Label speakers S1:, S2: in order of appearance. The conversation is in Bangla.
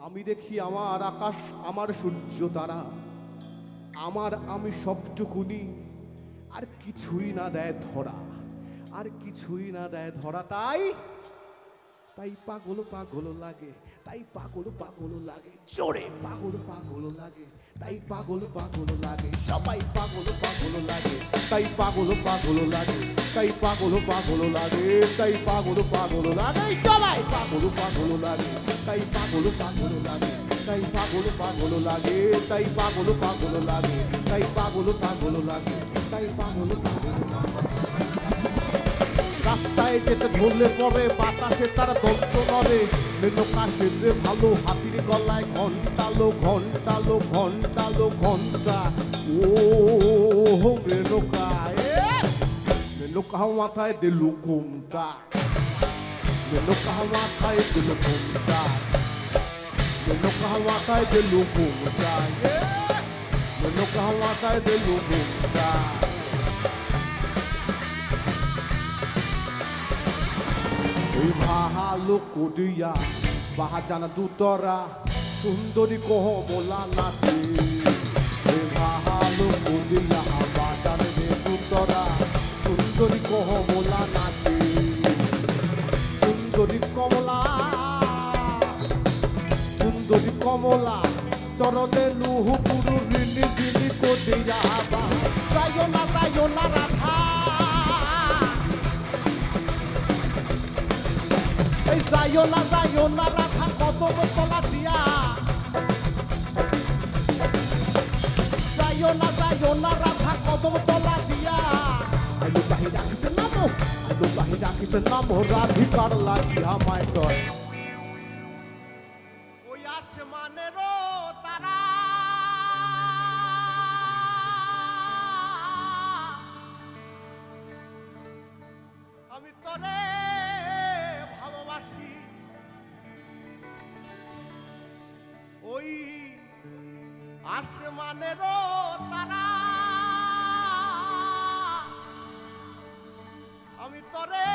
S1: আমি দেখি আমার আকাশ, আমার সূর্য তারা, আমি সবটুকুনি, আর কিছুই না দেয় ধরা, আর কিছুই না দেয় ধরা। তাই তাই পাগল পাগল লাগে, তাই পাগল পাগল লাগে, জোরে পাগল পাগল লাগে, তাই পাগল পাগল লাগে, সবাই পাগল পাগল লাগে, তাই পাগল পাগল লাগে, তাই পাগল পাগল লাগে, তাই পাগল পাগল লাগে, সবাই পাগল পাগল লাগে, তাই পাগল পাগল লাগে, তাই পাগল পাগল লাগে, তাই পাগল পাগল লাগে, তাই পাগল পাগল লাগে, তাই পাগল পাগল লাগে। রাস্তায় যেতে ধরলে পরে বাতাসে তারা দন্ত নড়ে, মেনকা সেজে ভালো, হাতির গলায় ঘন্টালো ঘন্টালো ঘন্টালো ঘন্টা। ও মেনকা, মেনকা মাথায় দিলু ঘুমটা, মেনকা মাথায় দিলু ঘুমটা, মেনকা মাথায় দিলু ঘুমটা, মেনকা মাথায় দিলু ঘুমটা। ভালো করিয়া বাহাজান দুতরা সুন্দরী কমলা নাচে, ভালো করিয়া বাজান দুতরা সুন্দরী কমলা নাচে, সুন্দরী কমলা, সুন্দরী কমলা চরণে লুহু পুরু রিনি রিনি করিয়া বা যাইও না রাধা, যাইও না রাধা কদম তলা দিয়া, যাইও না রাধা কদম তলা দিয়া। আলু বাহিরা কিসে নামো রাধিকার লাগিয়া মাই কয়। ওই আসমানেরও তারা আমি তরে ভালোবাসি, ওই আসমানেরও তারা আমি তরে